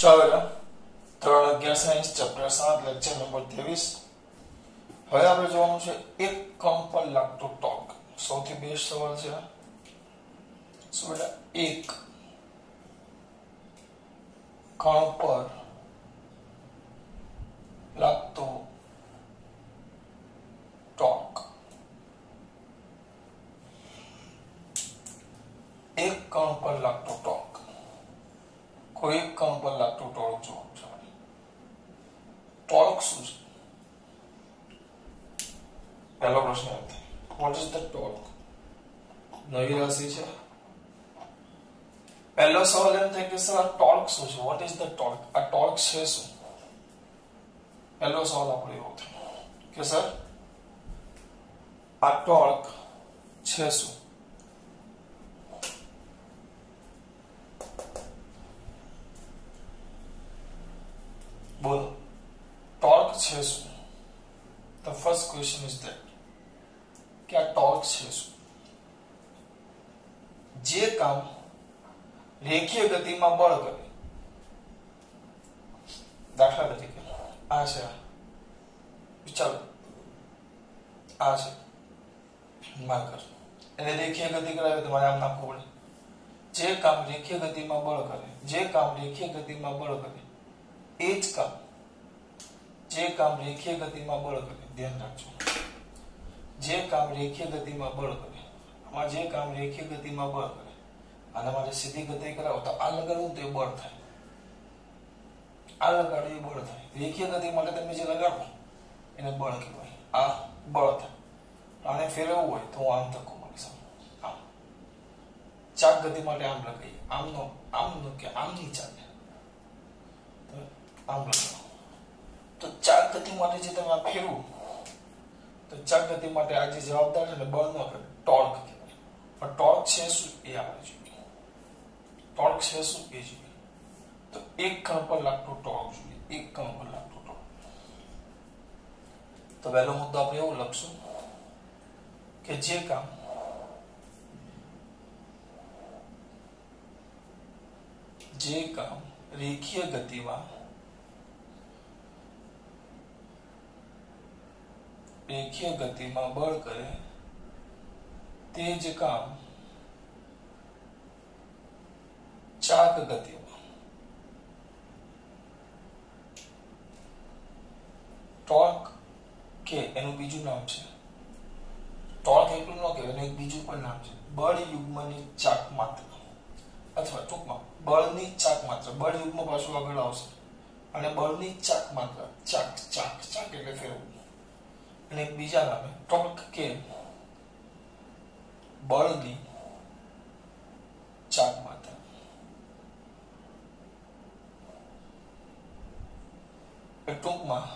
ચાલો 3:11 science chapter 7 lecture number 23. હવે આપણે જોવાનું છે એક કણ પર લાગતો ટોર્ક. સૌથી બેસ્ટ સવાલ છે શું બેટા? એક કણ પર લાગતો ટોર્ક. એક કણ પર લાગતો ટોર્ક. કોઈ એક કણ પર લાગતો ટોર્ક જોવાનું છે. ટોર્ક શું છે? પહેલો પ્રશ્ન એ થાય, વોટ ઇઝ ધ ટોર્ક? નવી રાશિ છે. પહેલો સવાલ એમ થાય કે સર આ ટોર્ક શું છે? What is the torque? આ ટોર્ક છે શું? પહેલો સવાલ આપણો એવો થાય કે સર આ ટોર્ક છે શું? બોલો, ટોર્ક છે શું? The first question is that કે આ ટોર્ક છે શું? જે કામ રેખીય ગતિમાં બળ કરે, દાખલા તરીકે આ છે, વિચારો આ છે માર્કર, એને રેખીય ગતિ કરાવે તમારે આમ નાખવું પડે. જે કામ રેખીય ગતિમાં બળ કરે, જે કામ રેખીય ગતિમાં બળ કરે, એ જ કામ જે કામ રેખીય ગતિમાં બળ કરે, ધ્યાન રાખજો, જે કામ રેખીય ગતિમાં બળ કરે, આમાં જે કામ રેખીય ગતિમાં બળ કરે, આને મારે સીધી ગતિ કરાવો તો આ લગાડવું તો એ બળ થાય, આ લગાડવું એ બળ થાય. રેખીય ગતિ માટે તમે જે લગાડો એને બળ કહેવાય, આ બળ થાય. આને ફેરવવું હોય તો હું આમ ધક્કો મારીશ, આમ. ચાક ગતિ માટે આમ લગાવીએ, આમનો કે આમની ચાલે, આમ લગાવો તો ચાક ગતિ માટે જે તમે આ ફેરવું તો ચાક ગતિ માટે આ જે જવાબદાર છે ને બળ નો ટોર્ક કહેવાય. પણ ટોર્ક છે શું એ આપણે જોઈએ. ટોર્ક છે શું એ જોઈએ. તો એક કણ પર લાગતો ટોર્ક જોઈએ, એક કણ પર લાગતો ટોર્ક. તો પહેલો મુદ્દો આપણે એવું લખશું કે જે કામ રેખીય ગતિમાં બળ કરે, તે જ કામ ચાક ગતિમાં ટોર્ક કે એનું બીજું નામ છે, ટોર્ક એટલું ન કહેવાય, એનું એક બીજું પણ નામ છે, બળ યુગ્મની ચાક માત્રા, અથવા ટૂંકમાં બળની ચાક માત્રા. બળ યુગ્મ પાછું આગળ આવશે અને બળની ચાક માત્રા, ચાક એટલે ફેરવું, અને એક બીજા નામે ટોર્ક કે બળની ચાક માત્રા. ટૂંકમાં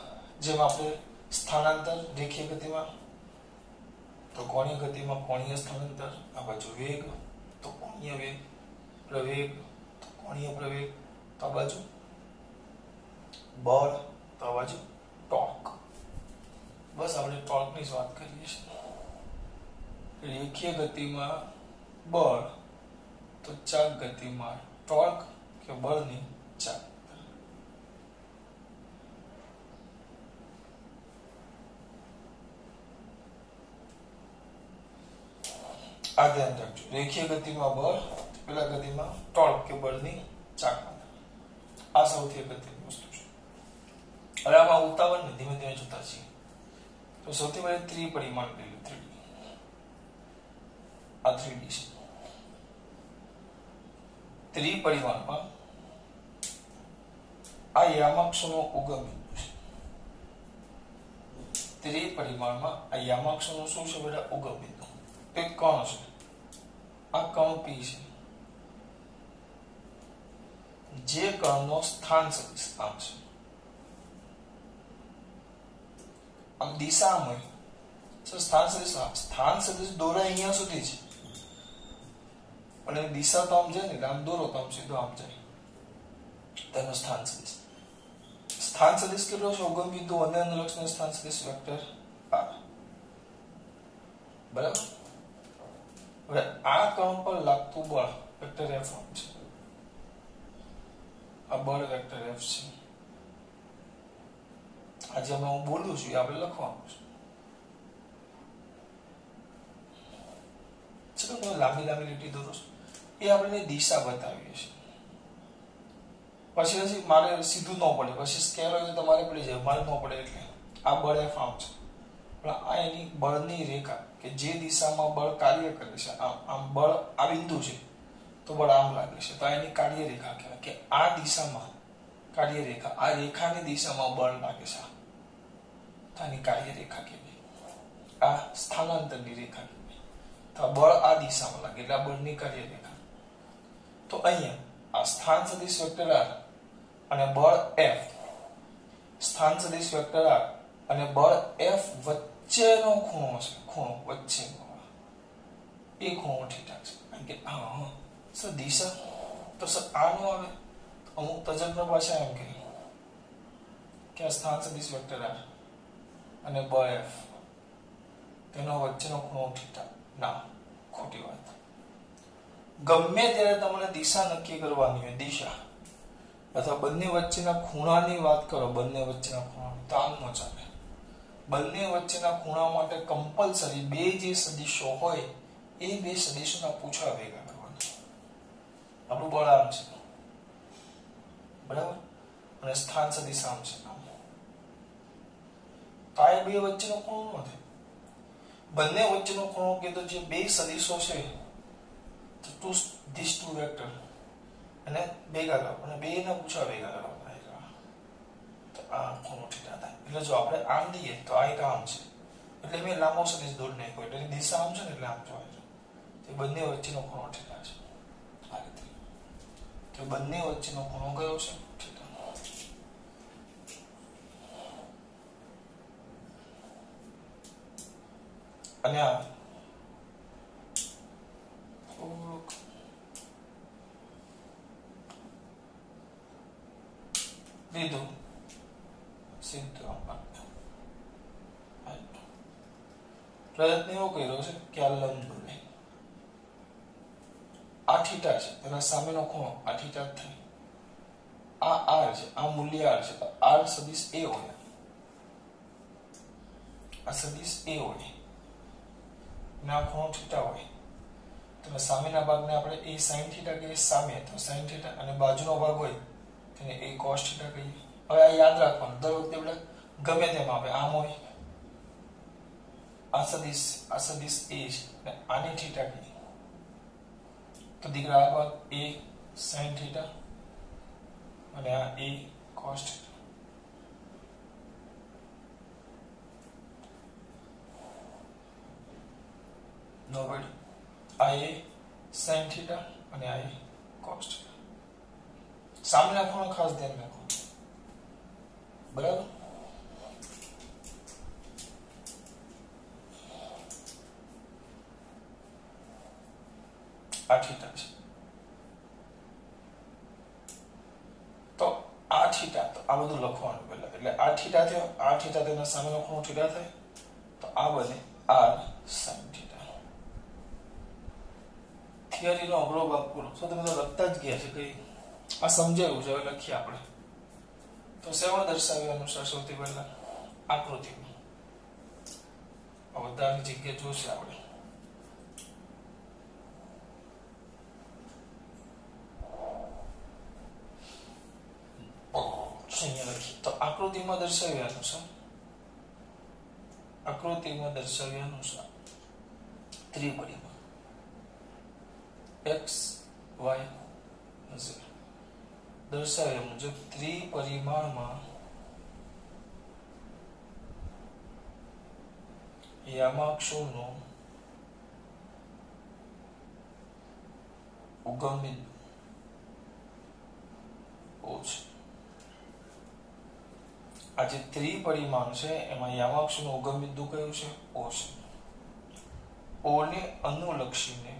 જેમ આપણે સ્થાનાંતર રેખીય ગતિમાં તો કોણીય ગતિમાં કોણીય સ્થાનાંતર, આ બાજુ વેગ તો કોણીય વેગ, પ્રવેગ તો કોણીય પ્રવેગ, તો આ બાજુ બળ તો આ બાજુ ટોર્ક. બસ આપણે ટોર્કની જ વાત કરીએ છીએ. રેખીય ગતિમાં બળ તો ચાક ગતિમાં ટોર્ક કે બળની ચાક. આ ધ્યાન રાખજો, રેખીય ગતિમાં બળ, પેલા ગતિમાં ટોર્ક કે બળની ચાક. આ સૌથી અગત્યની વસ્તુ છે. હવે આમાં ઉતાવળ ને ધીમે ધીમે જોતા છીએ. તો સૌથી પહેલા ત્રિપરિમાણ લઈ લો, 3D. આ 3D છે. ત્રિપરિમાણમાં આ યામાક્ષનો ઉગમ બિંદુ છે. ત્રિપરિમાણમાં આ યામાક્ષનો શું છે બેટા? ઉગમ બિંદુ. એક કણ છે, આ કણ P છે, જે કણનો સ્થાન સદિશ આમ છે, આમ દિશામાં સ્થાન સદિશ દોરાય અહીંયા સુધી છે, અને દિશા તો આમ જાય ને, આમ દોરો તો આમ સીધો આમ જાય, તેનો સ્થાન સદિશ. સ્થાન સદિશ કેટલો છે? ઉગમ બિંદુ અને અનુલક્ષીય સ્થાન સદિશ વેક્ટર r. બરાબર. હવે આ કણ પર લાગતું બળ વેક્ટર F1 છે. આ બળ વેક્ટર F છે. આજે અમે હું બોલું છું એ આપણે લખવાનું છે. ચલો તમે લાંબી લાંબી લીટી દોરો છો એ આપણે દિશા બતાવીએ છીએ. પછી મારે સીધું ન પડે, પછી સ્કેલ હોય તો તમારે પડી જાય, મારે ન પડે. એટલે આ બળ F આમ છે, પણ આ એની બળની રેખા કે જે દિશામાં બળ કાર્ય કરે છે. આમ બળ આ બિંદુ છે તો બળ આમ લાગે છે, તો એની કાર્ય રેખા કહેવાય કે આ દિશામાં કાર્ય રેખા, આ રેખાની દિશામાં બળ લાગે છે તો આની કાર્ય રેખા કહેવાય. આ સ્થાનાંતરની રેખા કહેવાય. તો બળ આ દિશામાં લાગે એટલે આ બળની કાર્ય રેખા. તો અહીંયા આ સ્થાન સદિશ વેક્ટર R અને બળ F, સ્થાન સદિશ વેક્ટર R અને બળ F વચ્ચેનો ખૂણો છે. ખૂણો વચ્ચે એ ખૂણો થીટા છે. કારણ કે હા સર દિશા તો સર આ નો આવે. અમુક તજજ્ઞ ભાષા એમ કે આ સ્થાન સદિશ વેક્ટર R અને બળ F તેનો વચ્ચેનો ખૂણો થીટા. ના, ખોટી વાત. ગમે ત્યારે તમને દિશા નક્કી કરવાની હોય, દિશા અથવા બંને વચ્ચેના ખૂણાની વાત કરો, બંને વચ્ચેના ખૂણાની, તો આમ ન ચાલે. બંને વચ્ચેના ખૂણા માટે કમ્પલસરી બે જે સદિશો હોય એ બે સદિશોના પૂછડા ભેગા કરવાના. આપણું બળ આમ છે, બરાબર, અને સ્થાન સદિશ આમ છે. તો આ બે વચ્ચેનો ખૂણો નથી. બંને વચ્ચેનો ખૂણો કે તો જે બે સદિશો છે, these two વેક્ટર અને ભેગા કરો અને બે ના પૂછડા ભેગા કરવાના, તો આ ખૂણો થીટા થાય. એટલે જો આપણે આમ દઈએ તો આ એક આમ છે, એટલે મેં લાંબો સદિશ દોરી નાખ્યો એટલે દિશા આમ છે ને, એટલે આમ જોવાય છે. તે બંને વચ્ચેનો ખૂણો થીટા છે. આ રીતે તો બંને વચ્ચેનો ખૂણો કયો છે? થીટા. અને આ લીધું સીધું પ્રયત્ન એવો કર્યો છે કે આ લંબ દોરે. આ થીટા છે, એના સામેનો ખૂણો આ થીટા જ થાય. આ R છે, આ મૂલ્ય R છે, તો R સદિશ A હોય, આ સદિશ A હોય અને આ ખૂણો થીટા હોય. તો સામેના ભાગને આપણે A sin થીટા કહીએ, સામે તો sin થીટા, અને બાજુનો ભાગ હોય તેને A cos થીટા કહીએ. હવે આ યાદ રાખવાનું, દર વખતે આપણે ગમે તેમ આવે, આમ હોય આ સદિશ A છે અને આને થીટા કહીએ, તો દીકરા આ ભાગ A sin થીટા અને આ A cos થીટા. નો પડી. આ A sin થીટા અને આ A cos થીટા. સામેના ખૂણો ખાસ ધ્યાન રાખો, બરાબર. આ થીટા છે તો આ થીટા, તો આ બધું લખવાનું પહેલા. એટલે આ થીટા થયો, આ થીટા તેના સામેનો ખૂણો થીટા થાય, તો આ બને R sin થીટા. થિયરીનો અઘરો ભાગ પૂરો. તો તમે તો લખતા જ ગયા છે, કઈ આ સમજાયું છે, હવે લખીએ આપણે. તો શેમાં દર્શાવ્યા અનુસાર સૌથી પહેલા આકૃતિમાં બધાની જગ્યા જોશે આપણે. તો આકૃતિમાં દર્શાવ્યા અનુસાર ત્રિપરિમાણ x y z દર્શાવ્યા મુજબ ત્રિપરિમાણમાં યામાક્ષોનો ઉગમ બિંદુ O છે. આ જે ત્રિપરિમાણ છે એમાં યામાક્ષનું ઉગમ બિંદુ કયું છે? O છે. O ને અનુલક્ષીને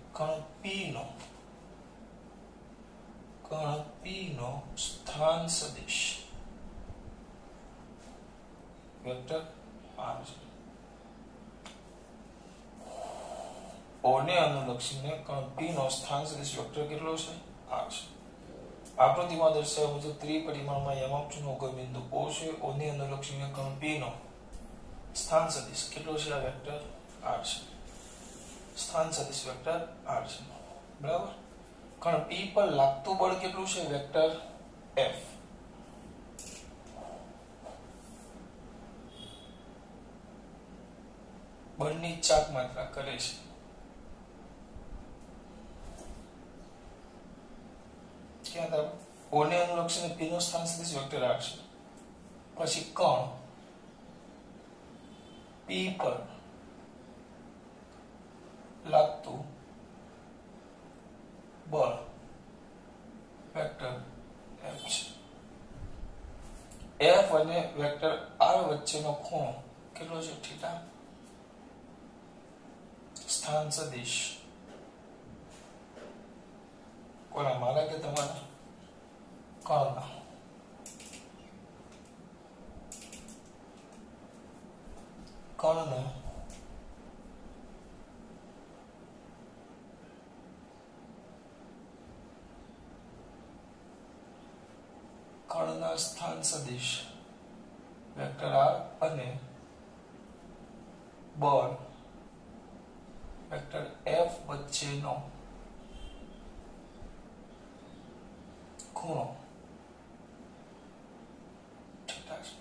કણ P નો સ્થાન સદિશ વેક્ટર r છે. O ને અનુલક્ષીને કણ P નો સ્થાન સદિશ વેક્ટર કેટલો છે? r છે. આકૃતિમાં દર્શાવ્યા મુજબ ત્રિપરિમાણમાં યમકનું ઉગમબિંદુ O છે. O ને અનુલક્ષીને કણ P નો સ્થાન સદિશ કેટલો છે? આ વેક્ટર r છે. સ્થાન સદિશ વેક્ટર r છે. બરાબર. કણ P પર લાગતું બળ કેટલું છે? Vector F. બળની ચાક માત્રા કરે છે. ક્યાં હતા? O ને અનુલક્ષીને P નો સ્થાન સદિશ વેક્ટર r છે. પછી કણ P પર લાગતું બળ વેક્ટર F છે. F અને વેક્ટર r વચ્ચેનો ખૂણો કેટલો છે? થીટા. સ્થાન સદિશ કોના? મારા કે તમારા? કણના. કણના સ્થાન સદિશ વેક્ટર r અને બળ વેક્ટર F વચ્ચેનો ખૂણો થીટા છે.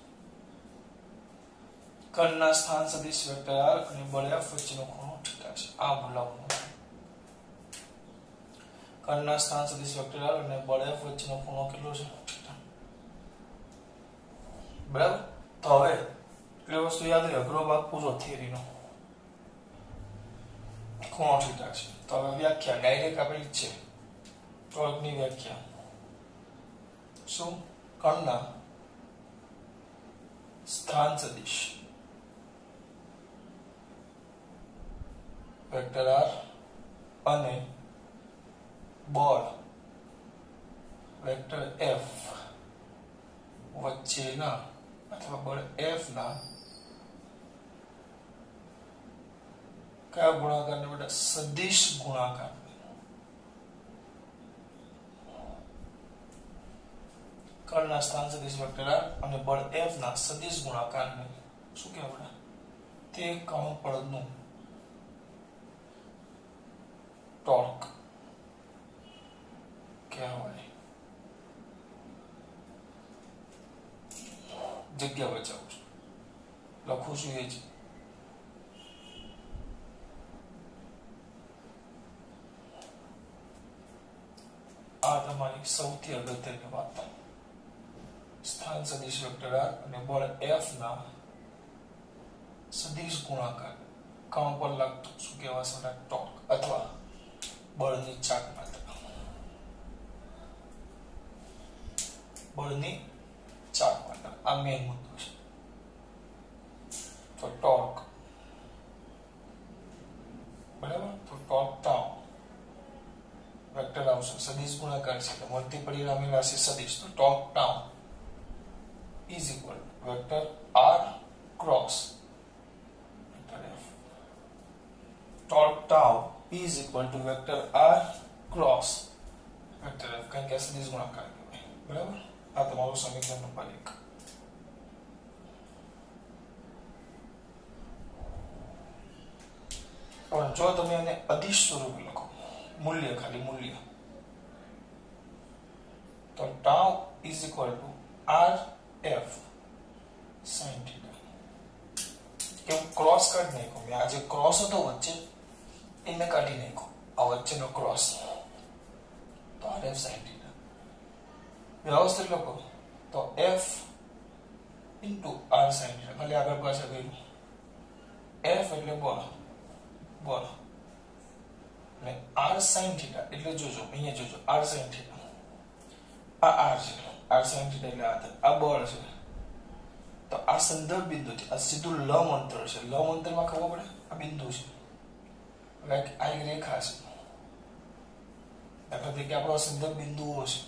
કણના સ્થાન સદિશ વેક્ટર r અને બળ F વચ્ચેનો ખૂણો થીટા છે. આ ભૂલાવું નથી. કણના સ્થાન સદિશ વેક્ટર r અને બળ F વચ્ચેનો ખૂણો કેટલો છે? થીટા. બરાબર. તો હવે એટલે વસ્તુ યાદ રહે. અઘરો ભાગ પૂરો થિયરીનો. ખૂણો થીટા છે. તો હવે વ્યાખ્યા ડાયરેક્ટ આપેલી છે. ટોર્કની વ્યાખ્યા શું? કણના સ્થાન સદિશ વેક્ટર r અને બળ વેક્ટર F વચ્ચેના અથવા બળ F ના કયા ગુણાકારને? બેટા સદિશ ગુણાકાર. કણના સ્થાન સદિશ વેક્ટર r અને બળ F ના સદિશ ગુણાકારને શું કહેવાય? તે કણ બળનું ટોર્ક કહેવાય. જગ્યા બચાવું છું, લખું છું એ જ. આ તમારી સૌથી અગત્યની વાત. સ્થાન સદિશ વેક્ટર r અને બળ F ના સદિશ ગુણાકાર કણ પર લાગતું શું કહેવાશે? ટોર્ક અથવા બળની ચાક માત્રા. બળની ચાક માત્રા આ મેઇન મુદ્દો છે. તો ટોર્ક, બરાબર. તો ટોર્ક ટાઉ વેક્ટર આવશે, સદિશ ગુણાકાર છે એટલે મળતી પરિણામે રાશિ સદિશ. તો torque tau is equal to vector r cross vector F. Torque tau is equal to vector r cross vector F. કારણ કે આ સદિશ ગુણાકાર કહેવાય. બરાબર. આ તમારું સમીકરણ નંબર 1. પણ જો તમે એને અદિશ સ્વરૂપે લખો, મૂલ્ય, ખાલી મૂલ્ય, તો tau is equal to r F sin theta. કેમ? ક્રોસ કાઢી નાખો. મેં આ જે ક્રોસ હતો વચ્ચે એને કાઢી નાખો. આ વચ્ચેનો ક્રોસ. તો r F sin theta. વ્યવસ્થિત લખો તો F into r sin theta. ખાલી આગળ પાછળ ગયું. F એટલે બળ અને r sin theta એટલે જોજો, અહીંયા જોજો, r sin theta. આ r છે. r sin theta એટલે આ બળ છે. તો આ સંદર્ભ બિંદુ છે. આ સીધું લંબ અંતર છે. લંબ અંતરમાં ખબર પડે? આ બિંદુ છે. આ એક રેખા છે. દાખલા તરીકે આપણો સંદર્ભ બિંદુઓ છે.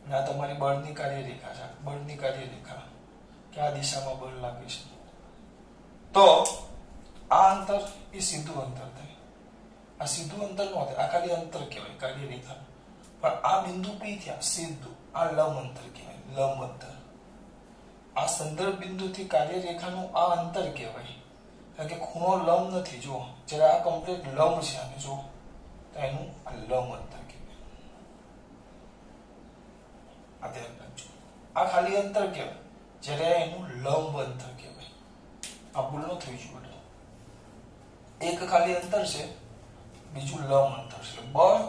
અને આ તમારી બળની કાર્ય રેખા છે. બળની કાર્ય રેખા કે આ દિશામાં બળ લાગે છે, તો આ અંતર એ સીધું અંતર થાય. આ સીધું અંતર નો થાય, આ ખાલી અંતર કહેવાય કાર્યરેખા. પણ આ બિંદુ P થયા સીધું, આ લંબ અંતર કહેવાય, લંબ અંતર. આ સંદર્ભ બિંદુથી કાર્યરેખાનું આ અંતર કહેવાય, કારણ કે ખૂણો લંબ નથી. જો જ્યારે આ કમ્પ્લીટ લંબ છે આને જો, તો એનું આ લંબ અંતર કહેવાય. આ ધ્યાન રાખજો, આ ખાલી અંતર કહેવાય, જ્યારે એનું લંબ અંતર કહેવાય. આ ભૂલ ન થઈ જોઈએ. એક ખાલી અંતર છે, બીજું લંબ અંતર છે. બળ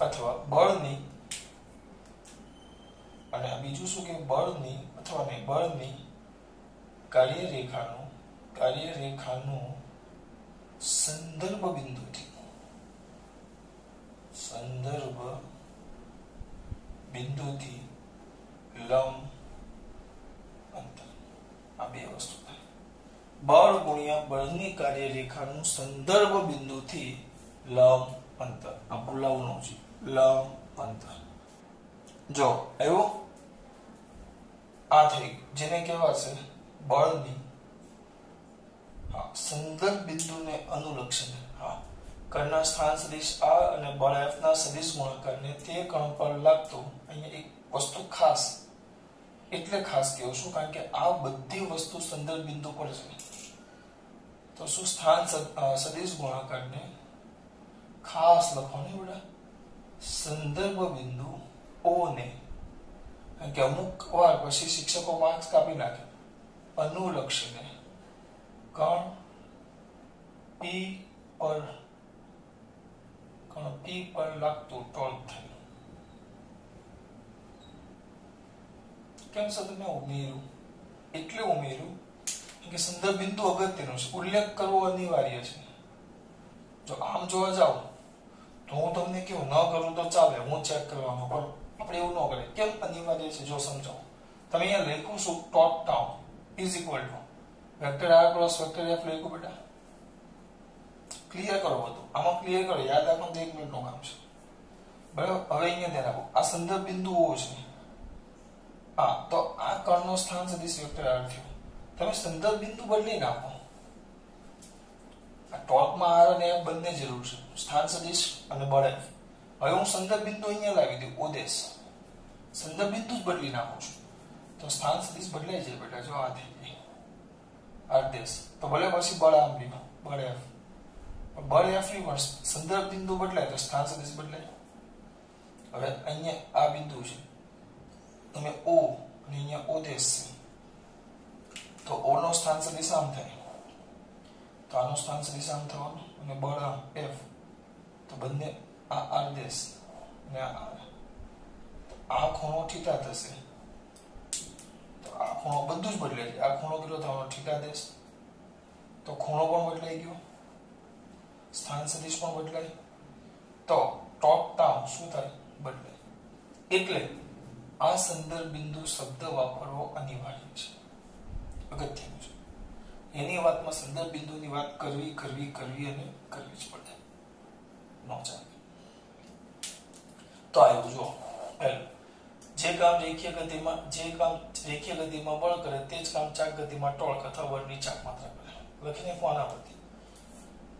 અથવા બળની, અને બીજું શું કે બળની અથવા નહીં, બળની કાર્યરેખાનું સંદર્ભ બિંદુથી લંબ અંતર. આ બે વસ્તુ થાય. બળ ગુણ્યા બળની કાર્યરેખાનું સંદર્ભ બિંદુથી લંબ અંતર. આ ભૂલાવવાનું છે, લંબ અંતર. જો આવ્યો, આ થઈ જેને કહેવાશે બળની સંદર્ભ બિંદુને અનુલક્ષીને કણના સ્થાન સદિશ આ અને બળ F ના સદિશ ગુણાકારને તે કણ પર લાગતો. અહીંયા એક વસ્તુ ખાસ, એટલે ખાસ કહું છું કારણ કે આ બધી વસ્તુ સંદર્ભ બિંદુ પર છે. તો શું સ્થાન સદિશ ગુણાકારને ખાસ લખવાનું બેટા, સંદર્ભ બિંદુ O ને, કારણ કે અમુક વાર પછી શિક્ષકો માર્ક્સ કાપી નાખે, અનુલક્ષીને કણ P પર લાગતું ટોર્ક થાય. કેમ સર તમે ઉમેર્યું? એટલે ઉમેર્યું કે સંદર્ભ બિંદુ અગત્યનો છે, ઉલ્લેખ કરવો અનિવાર્ય છે. જો આમ જોવા જાવ તો હું તમને કેવું ન કરું તો ચાલે, હું ચેક કરવાનો, પણ આપણે એવું ન કરે. કેમ અનિવાર્ય છે જો સમજાવો. તમે અહીંયા લખ્યું શું, top down is equal to vector R plus vector F લખ્યું બેટા. ક્લિયર કરો બધું, આમાં ક્લિયર કરો, યાદ રાખવાનું તો 1 મિનિટનું કામ છે. બરાબર. હવે અહીંયા ધ્યાન રાખો, આ સંદર્ભ બિંદુઓ છે. તો આ કર્ણનો સ્થાન સદિશ વેક્ટર R થયો. તમે સંદર્ભ બિંદુ બદલી નાખો. આ ટોર્કમાં R અને F બંને જરૂર છે, સ્થાન સદિશ અને બળ F. હવે હું સંદર્ભ બિંદુ અહીંયા લાવી દઉં, ઓદેશ. સંદર્ભ બિંદુ જ બદલી નાખું છું, તો સ્થાન સદિશ બદલાઈ જાય બેટા. જો આ થઈ ગઈ આદેશ, તો ભલે પછી બળ આમ લીધું, બળ F. બળ F ની પણ સંદર્ભ બિંદુ બદલાય તો સ્થાન સદિશ બદલાય. હવે અહીંયા આ બિંદુ છે, તમે O અને અહીંયા ઓદેશ છે, તો O નો સ્થાન સદિશ આમ થાય, તો આનો સ્થાન સદિશ આમ થવાનું, અને બળ આમ F, તો બંને આ આદેશ અને આ ખૂણો થીટા થશે, તો આ ખૂણો બધું જ બદલાઈ જાય. આ ખૂણો કેટલો થવાનો, થીટા દેશ, તો ખૂણો પણ બદલાઈ ગયો, સ્થાન સદિશ પણ બદલાય, તો ટોપ ડાઉન શું થાય, બદલાય. એટલે આ સંદર્ભ બિંદુ શબ્દ વાપરવો અનિવાર્ય છે, અગત્યનું છે. એની વાતમાં સંદર્ભ બિંદુની વાત કરવી અને કરવી જ પડે, ન ચાલે. તો આવ્યું જો પહેલું, જે કામ રેખીય ગતિમાં બળ કરે તે જ કામ ચાક ગતિમાં ટોર્ક અથવા બળની ચાક માત્રા કરે. લખીને કોના પરથી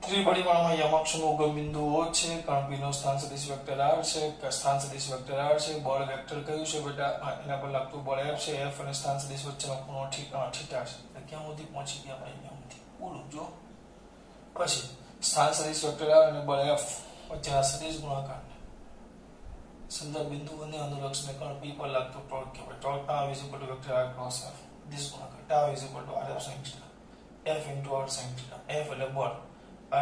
ત્રિપરિમાણમાં યમાક્ષનું ઉગમ બિંદુ O છે, કણ P નો સ્થાન સદિશ વેક્ટર R છે, સ્થાન સદિશ વેક્ટર R છે, બળ વેક્ટર કયું છે બેટા, એના પર લાગતું બળ F છે, F અને સ્થાન સદિશ વચ્ચેનો ખૂણો થીટા છે. ક્યાં સુધી પહોંચી ગયા આપણે? અહીંયા સુધી પૂરું. જો પછી સ્થાન સદિશ વેક્ટર R અને બળ F વચ્ચેના સદિશ ગુણાકાર સંદર્ભ બિંદુ અને અનુલક્ષને કણ P પર લાગતું ટોર્ક કહેવાય. Torque τ is equal to vector R cross F. this ગુણાકાર τ is equal to RF sin θ, F into R sin θ. F એટલે બળ,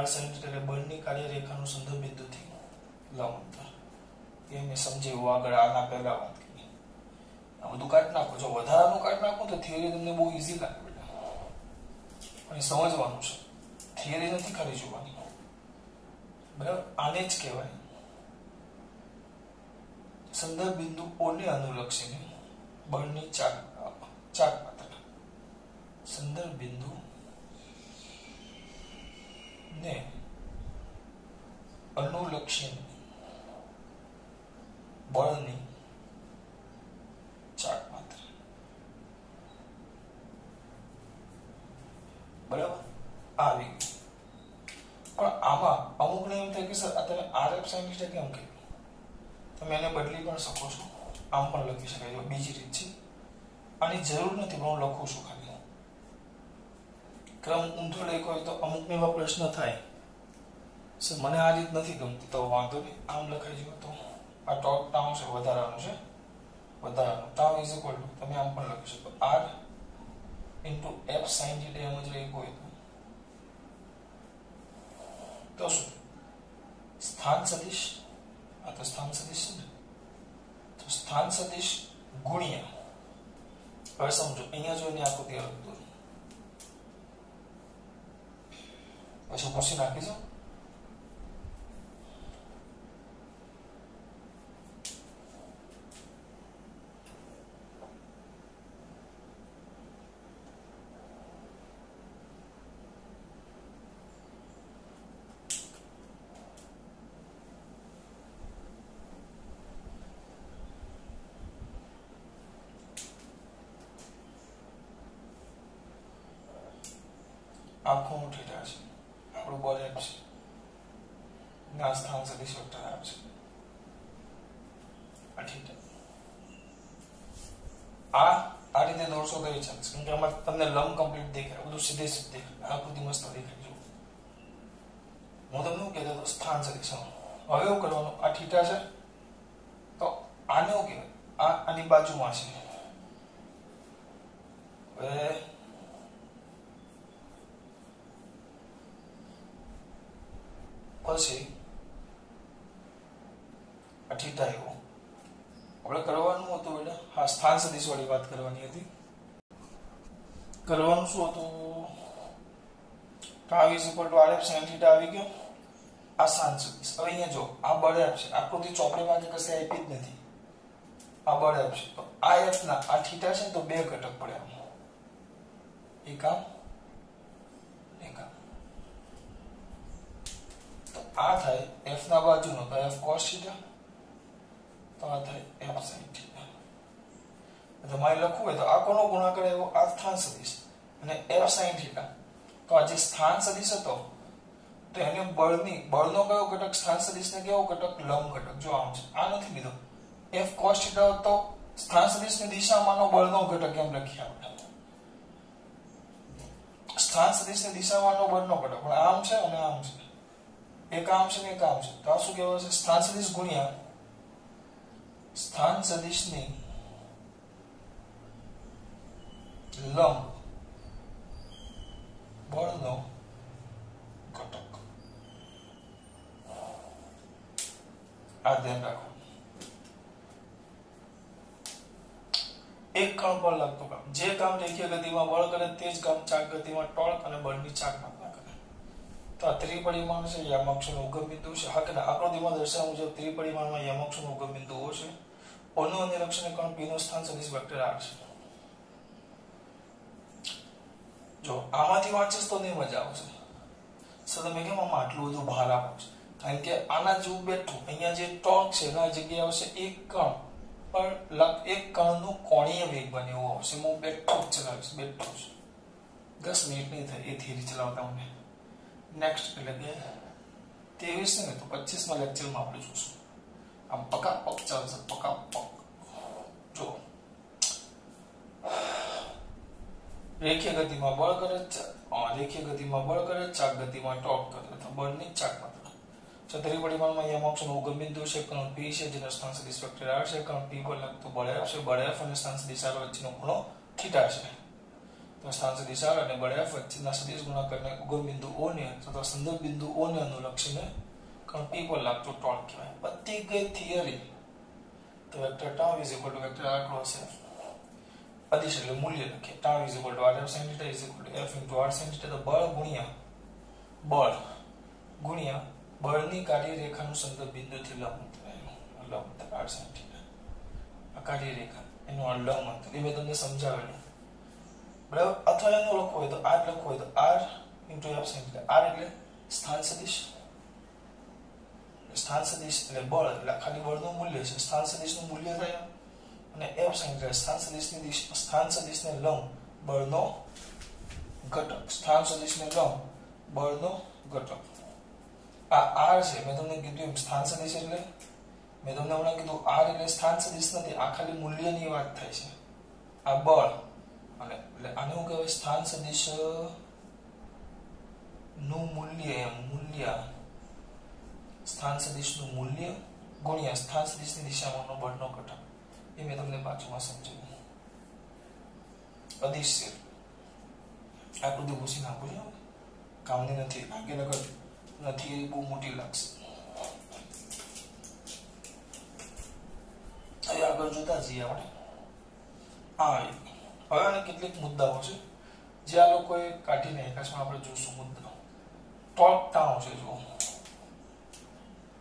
R sin θ એટલે બળની કાર્યરેખાનું સંદર્ભ બિંદુથી લંબ અંતર. એ મેં સમજાવ્યું આગળ, આના પહેલા વાત કરી. આ બધું કાઢી નાખો. જો વધારાનું કાઢી નાખો તો થિયરી તમને બહુ ઈઝી લાગે બેટા, પણ સમજવાનું છે. થિયરી નથી ખાલી જોવાની, બરાબર. આને જ કહેવાય સંદર્ભ બિંદુ O ને અનુલક્ષીને બળની ચાક માત્રા. સંદર્ભ બિંદુ ને અનુલક્ષીને બળની ચાક માત્રા. બરાબર આવી ગયું. પણ આમાં અમુકને એમ થાય કે સર આ તમે RF sin θ કેમ કહ્યું? તમે એને બદલી પણ શકો છો, આમ પણ લખી શકાય. જો બીજી રીત છે, આની જરૂર નથી પણ હું લખું છું ખાલી. ક્રમ ઊંધો લખ્યો હોય તો અમુકને એવા પ્રશ્ન થાય, સર મને આ રીત નથી ગમતી, તો વાંધો નહીં આમ લખાઈ જાય. તો આ ટોપ ટાઉન છે, વધારાનું છે, વધારાનું ટાઉન ઇઝ ઇક્વલ ટુ તમે આમ પણ લખી શકો R ઇન્ટુ F sin θ એમ જ લખ્યું હોય તો શું? સ્થાન સદિશ, આ તો સ્થાન સદિશ છે ને, તો સ્થાન સદિશ ગુણ્યા, હવે સમજો અહીંયા જોઈને આકૃતિ અલગ દોરો, પછી પૂછી નાખીશું. આખું થીટા છે, આપણું બળ F છે, ના સ્થાન સદિશ વેક્ટર R છે, આ થીટા. આ રીતે દોરશો તો એ ચાલશે, કેમ કે આમાં તમને લંબ કમ્પ્લીટ દેખાય, બધું સીધે સીધું દેખાય, આકૃતિ મસ્ત દેખાય. જો હું તમને શું કહેતો હતો, સ્થાન સદિશ. હવે એવું કરવાનું, આ થીટા છે તો આને શું કહેવાય, આ આની બાજુમાં છે. હવે પછી આ થીટા આવ્યો. આપણે કરવાનું હતું બેટા, હા સ્થાન સદિશ વાળી વાત કરવાની હતી. કરવાનું શું હતું, τ is equal to RF sin θ આવી ગયો. આ સ્થાન સદિશ. હવે અહીંયા જો આ બળ F છે, આકૃતિ ચોપડીમાં કે કશે આપી જ નથી, આ બળ F છે, તો આ F ના આ થીટા છે તો બે ઘટક પડે, એક આમ એક આમ. તો આ થાય F ના બાજુનો, તો F cos θ, તો આ થાય F sin θ. તમારે લખવું હોય તો આ કોનો ગુણાકાર આવ્યો, આ સ્થાન સદિશ અને F sin θ. તો આ જે સ્થાન સદિશ હતો તો એને બળનો કયો ઘટક, સ્થાન સદિશને કેવો ઘટક, લંબ ઘટક. જો આમ છે, આ નથી લીધો. F cos θ તો સ્થાન સદિશની દિશામાંનો બળનો ઘટક એમ લખીએ આપણે, સ્થાન સદિશની દિશામાંનો બળનો ઘટક. પણ આમ છે અને આમ છે, એક આમ છે ને એક આમ છે, તો આ શું કહેવાય છે, સ્થાન સદિશ ગુણ્યા સ્થાન સદિશની લંબ બળનો ઘટક. આ ધ્યાન રાખો. એક કણ પર લાગતું કામ, જે કામ રેખીય ગતિમાં બળ કરે તે જ કામ ચાક ગતિમાં ટોર્ક અને બળની ચાક માપના કરે. તો આ ત્રિપરિમાણ છે, યામક્ષનું ઉગમ બિંદુ છે. હા કે ના, આકૃતિમાં દર્શાવ્યા મુજબ ત્રિપરિમાણમાં યામક્ષનું ઉગમ બિંદુઓ છે. ઓનું અનિરીક્ષણ કણ P નું સ્થાન સદિશ વેક્ટર R છે. જો આમાંથી વાંચીશ તો નહીં મજા આવશે, સર તમે કેમ આમાં આટલું બધું ભાર આપો છો, કારણ કે આના જેવું બેઠું અહીંયા જે ટોર્ક છે એના જગ્યાએ આવશે એક કણ પર, એક કણનું કોણીય વેગ બને એવું આવશે. હું બેઠું જ ચલાવીશ, બેઠું જ 10 મિનિટ નહીં થાય એ થિયરી ચલાવતા મને. નેક્સ્ટ એટલે કે 23 ને તો 25માં લેક્ચરમાં આપણે જોશું. આમ પકાપક ચાલશે, પકાપક. જો રેખીય ગતિમાં બળ કરે, રેખીય ગતિમાં બળ કરે, ચાક ગતિમાં ટોર્ક કરે, અથવા બળની ચાક માત્રા. ત્રિપરિમાણમાં યામક્ષનું ઉગમ બિંદુ છે, કણ P છે, જેનો સ્થાન સદિશ વેક્ટર R છે. કણ P પર લાગતું બળ F છે. બળ F અને સ્થાન સદિશ R વચ્ચેનો ખૂણો θ છે. તો સ્થાન સદિશ R અને બળ F વચ્ચેના સદિશ ગુણાકારને ઉગમ બિંદુ O ને અથવા સંદર્ભ બિંદુ O ને અનુલક્ષીને કણ P પર લાગતું ટોર્ક કહેવાય. બધી ગઈ થિયરી. તો vector τ is equal to vector R cross F. અદિશ એટલે મૂલ્ય લખીએ. τ is equal to RF sin θ is equal to F into R sin θ. તો બળ ગુણ્યા બળની કાર્યરેખાનું સંદર્ભ બિંદુથી લંબ અંતર R sin θ. આ કાર્યરેખા એનું લંબ અંતર એ મેં તમને સમજાવેલું, બરાબર. અથવા એનું લખવું હોય તો R લખવું હોય તો R into F sin θ. R એટલે સ્થાન સદિશ, સ્થાન સદિશ એટલે બળ એટલે ખાલી બળનું મૂલ્ય છે, સ્થાન સદિશનું મૂલ્ય થાય અને f sin એટલે સ્થાન સદિશની દિશા, સ્થાન સદિશને લંબ બળનો ઘટક, સ્થાન સદિશને લંબ બળનો ઘટક. આ r છે, મેં તમને કીધું એમ સ્થાન સદિશ એટલે મેં તમને હમણાં કીધું r એટલે સ્થાન સદિશ નથી, આ ખાલી મૂલ્યની વાત થાય છે. આ બળ અને એટલે આને હું કહેવાય સ્થાન સદિશ નું મૂલ્ય, એમ મૂલ્ય સ્થાન સદિશનું મૂલ્ય ગુણ્યા સ્થાન સદિશની દિશામાંનો બળનો ઘટક. એ મેં તમને પાછું સમજાવ્યું. અદિશ છે આકૃતિ પૂછી નાખું છું, કામની નથી, આગળ નથી, બહુ મોટી લાગશે. હવે આગળ જોતા જઈએ આપણે. હવે આને કેટલીક મુદ્દાઓ છે જે આ લોકોએ કાઢી નાખ્યા છે, આપણે જોઈશું મુદ્દા. ટોર્ક ટાઉ છે, જુઓ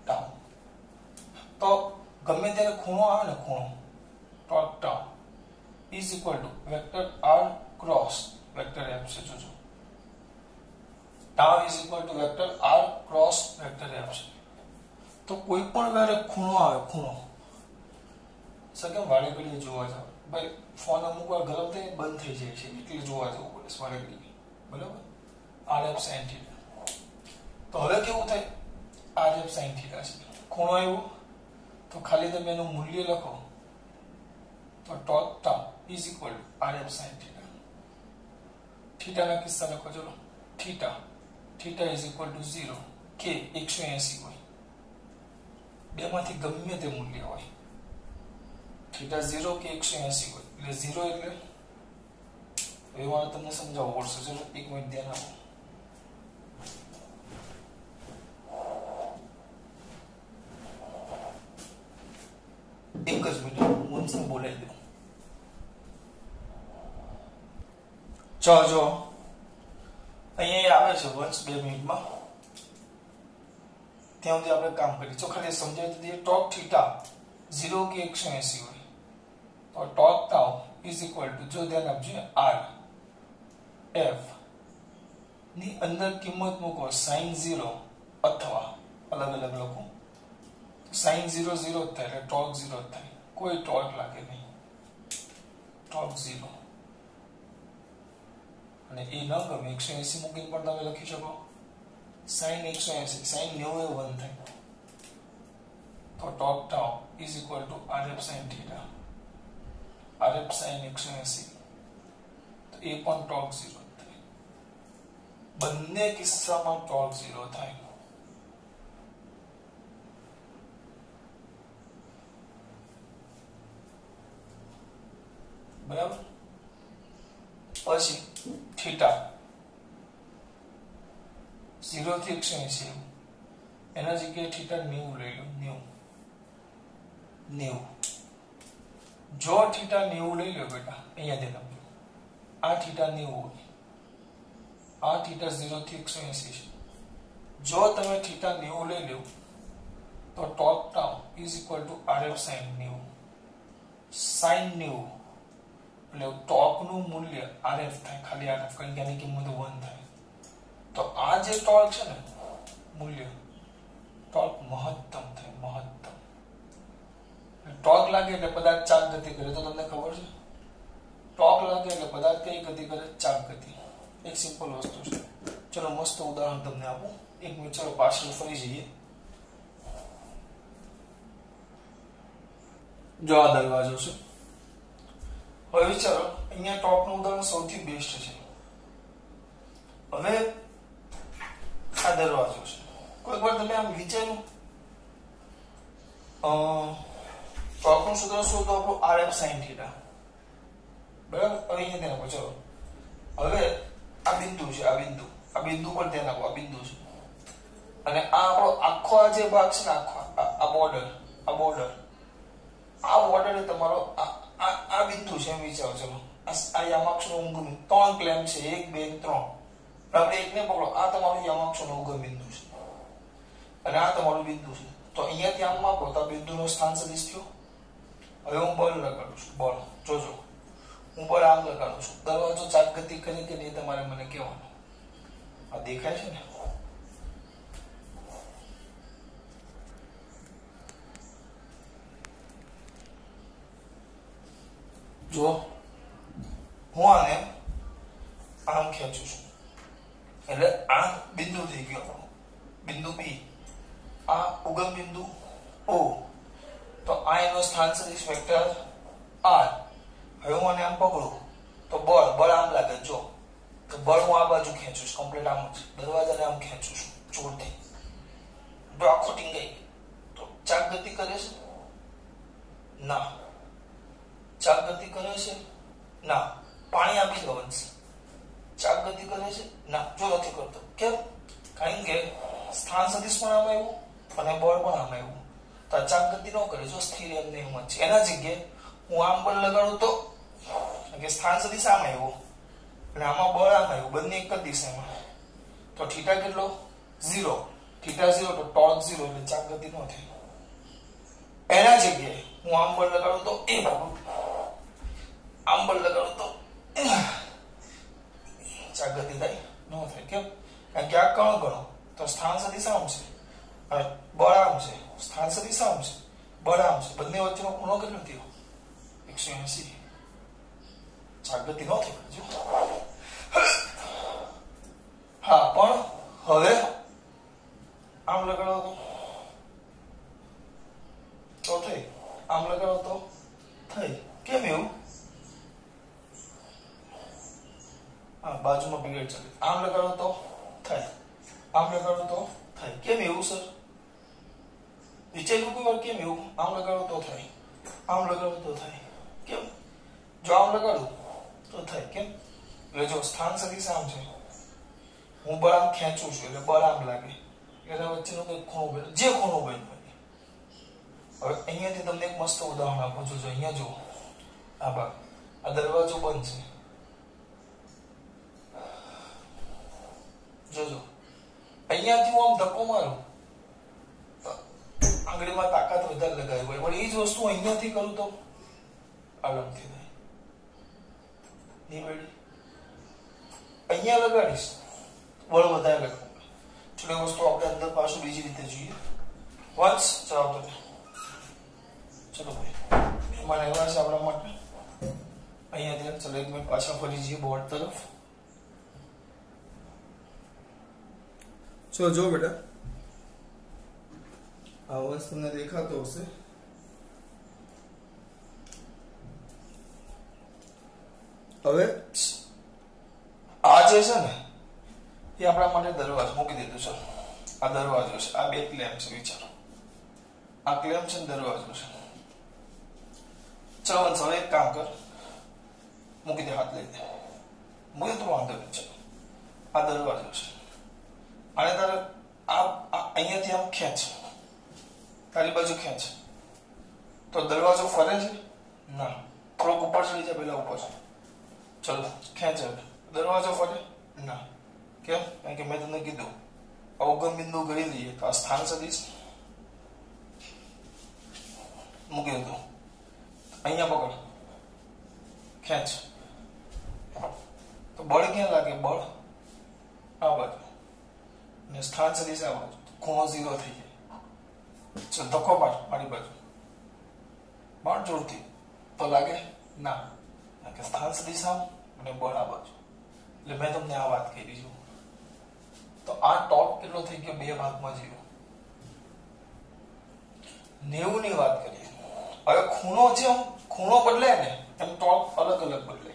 ટાઉ. તો ગમે ત્યારે ખૂણો આવે ને, ખૂણો torque tau is equal to vector r cross vector f છે. જોજો tau is equal to vector r cross vector f છે. તો કોઈ પણ વારે ખૂણો આવે, ખૂણો સકે વાળે ઘડીએ જોવા જાવ ભાઈ, ફોન અમુક વાર ગરમ થઈને બંધ થઈ જાય છે એટલે જોવા જવું પડે વાળે ઘડીએ, બરાબર. rf sin θ. તો હવે કેવું થાય, rf sin θ છે, ખૂણો આવ્યો તો ખાલી તમે એનું મૂલ્ય લખો તો torque tau is equal to rf sin θ. થીટાના કિસ્સા લખો, ચલો theta is equal two 0, k 180 હોય, બેમાંથી ગમે તે મૂલ્ય હોય, થીટા 0 કે 180 હોય એટલે 0 એટલે એ વાત તમને સમજાવવું પડશે. ચલો એક મિનિટ ધ્યાન આપો. એક જ મિનિટ વંશને બોલાવી દો. જો અહીંયા આવે છે વંશ 2 મિનિટમાં, ત્યાં સુધી આપણે કામ કરીએ. જો ખાલી સમજાવી દઈએ, ટોર્ક થીટા 0 કે 180 હોય તો torque tau is equal two, જો ધ્યાન આપજો, r f ની અંદર કિંમત મૂકો sin 0 અથવા અલગ અલગ લખો. sin 0 0 જ થાય એટલે ટોર્ક 0 જ થાય, કોઈ ટોર્ક લાગે નહીં, ટોર્ક 0. અને એ ન ગમે 180 મૂકીને પણ તમે લખી શકો sin 180, sin 90 એ 1 થાય તો torque tau is equal to rf sin θ, rf sin 180 તો એ પણ ટોર્ક 0 થાય. બંને કિસ્સામાં ટોર્ક 0 થાય. બરાબર. પછી થીટા 0 થી 180 એના જગ્યાએ થીટા 90 લઈ લો, 90. જો થીટા 90 લઈ લો બેટા, અહીંયા ધ્યાન આપજો, આ થીટા 90 હોય, આ થીટા 0 થી 180 છે. જો તમે થીટા 90 લઈ લો તો torque tau is equal to rf sin 90. sin 90 એટલે ટોર્ક નું મૂલ્ય rf થાય, ખાલી rf, કારણ કે આની કિંમત 1 થાય. તો આ જે ટોર્ક છે ને મૂલ્ય, ટોર્ક મહત્તમ થાય, મહત્તમ. ટોર્ક લાગે એટલે પદાર્થ ચાપ ગતિ કરે, તો તમને ખબર છે ટોર્ક લાગે એટલે પદાર્થ કઈ ગતિ કરે, ચાપ ગતિ. એક સિમ્પલ વસ્તુ છે. ચલો મસ્ત ઉદાહરણ તમને આપું. એક મિનિટ, ચલો પાછળ ફરી જઈએ. જો આ દરવાજો છે, હવે વિચારો અહીંયા ટોપનું ઉદાહરણ સૌથી બેસ્ટ છે. હવે આ દરવાજો છે, કોઈક વાર તમે આમ વિચાર્યું ટોપનું સૂત્ર શું તો આપણું rf sin θ, બરાબર. હવે અહીંયા ધ્યાન આપો, ચલો હવે આ બિંદુ છે, આ બિંદુ પર ધ્યાન આપો, આ બિંદુ છે અને આ આપણો આખો આ જે ભાગ છે ને, આખો આ બોર્ડર એ તમારો આ બિંદુ છે એમ વિચારો. ચલો આ યામાક્ષનું ઉગમ 3 ક્લેમ છે, 1 2 3. આપણે એકને પકડો, આ તમારું યામાક્ષનું ઉગમ બિંદુ છે અને આ તમારું બિંદુ છે. તો અહીંયાથી આમ માપો તો આ બિંદુનો સ્થાન સદિશ થયો. હવે હું બળ લગાડું છું, બળ જોજો, હું બળ આમ લગાડું છું. દરવાજો ચાપ ગતિ કરી કે નહીં તમારે મને કહેવાનું. આ દેખાય છે ને, જો હું આને આમ ખેંચું છું એટલે આ બિંદુ થઈ ગયો બિંદુ બી, આ ઉગમ બિંદુ ઓ, તો આ એનો સ્થાન સદિશ વેક્ટર આર. હવે હું આને આમ પકડું તો બળ આમ લાગે. જો તો બળ હું આ બાજુ ખેંચું છું, કમ્પ્લીટ આમ જ દરવાજાને આમ ખેંચું છું જોરથી. તો આખો ટીંગાઈ તો ચાક ગતિ કરે છે ના, ચાક ગતિ કરે છે ના. પાણી આપી દો વંશ, ચાક ગતિ કરે છે ના, જો નથી કરતો. કેમ? કારણ કે સ્થાન સદિશ પણ આમાં આવ્યું અને બળ પણ આમાં આવ્યું, તો આ ચાક ગતિ ન કરે. જો સ્થિર એમને એમ જ છે. એના જગ્યાએ હું આમ બળ લગાડું તો કે સ્થાન સદિશ આમાં આવ્યું અને આમાં બળ આમાં આવ્યું, બંને એક જ દિશામાં, તો થીટા કેટલો? 0. થીટા 0 તો ટોર્ક 0, એટલે ચાક ગતિ ન થાય. એના જગ્યાએ હું આમ બળ લગાડું તો એ બાબુ, આમ બળ લગાડું તો ચાક ગતિ થાય ન થાય. કેમ? કારણ કે આ કણ ગણો તો સ્થાન સદિશ આમ છે અને બળ આમ છે, સ્થાન સદિશ આમ છે, બળ આમ છે, બંને વચ્ચેનો ખૂણો કેટલો થયો? 180. ચાક ગતિ ન થઈ જો. હા, પણ હવે આમ લગાડો તો થઈ, આમ લગાડો તો થઈ. કેમ એવું? હા, બાજુમાં બિગડ ચાલે. આમ લગાડો તો થાય, આમ લગાડો તો થાય. કેમ એવું સર? વિચાર્યું કોઈ વાર? કેમ એવું? આમ લગાડો તો થાય, આમ લગાડો તો થાય. કેમ? જો આમ લગાડું તો થાય. કેમ? એટલે જો સ્થાન સદિશ આમ છે, હું બળ આમ ખેંચું છું એટલે બળ આમ લાગે, એના વચ્ચેનો કોઈ ખૂણો બને, જે ખૂણો બને. હવે અહીંયાથી તમને એક મસ્ત ઉદાહરણ આપું છું. જો અહીંયા જુઓ, આ ભાગ, આ દરવાજો બંધ છે. જોજો, અહીંયાથી હું આમ ધક્કો મારું તો આંગળીમાં તાકાત વધારે લગાવી પડે, પણ એ જ વસ્તુ અહીંયાથી કરું તો આરામથી થાય. નહીં બેડી? અહીંયા લગાડીશ બળ વધારે લગાવું. ચલો એ વસ્તુ આપણે અંદર પાછું બીજી રીતે જોઈએ. વંશ જવાબ દો. ચલો ભાઈ, મહેમાન આવ્યા છે આપણા માટે. અહીંયા ધ્યાન. ચલો એક મિનિટ પાછા ફરી જઈએ બોર્ડ તરફ. ચલો જો બેટા, આ વંશ તમને દેખાતો હશે. હવે આ જે છે ને એ આપણા માટે દરવાજો મૂકી દીધું છે. આ દરવાજો છે, આ બે ક્લેમ છે. વિચારો, આ ક્લેમ છે, દરવાજો છે. ચલો વંશ, હવે એક કામ કર, મૂકી દે, હાથ લઈ દે, મૂકી તો વાંધો નહીં. ચલો, આ દરવાજો છે અને તારે આ અહીંયાથી આમ ખેંચ, તારી બાજુ ખેંચ તો દરવાજો ફરે છે ના. થોડોક ઉપર ચડી જાય, પેલા ઉપર છે. ચલો ખેંચ, દરવાજો ફરે ના. કેમ? કારણ કે મેં તમને કીધું અવગમ બિંદુ ગણી લઈએ તો આ સ્થાન સદિશ મૂકી દીધું. અહીંયા પકડ, ખેંચ તો બળ ક્યાં લાગે? બળ આ બાજુ ને સ્થાન સદિશ આ બાજુ, ખૂણો 0 થઈ જાય. ચલ ધક્કો માર મારી બાજુ, માર જોરથી તો લાગે ના, કારણ કે સ્થાન સદિશ આમ અને બળ આ બાજુ. એટલે મેં તમને આ વાત કરી છું. તો આ ટોર્ક કેટલો થઈ ગયો? 2 ભાગમાં 0. 90 ની વાત કરીએ. હવે ખૂણો જેમ ખૂણો બદલે ને એમ ટોર્ક અલગ અલગ બદલે.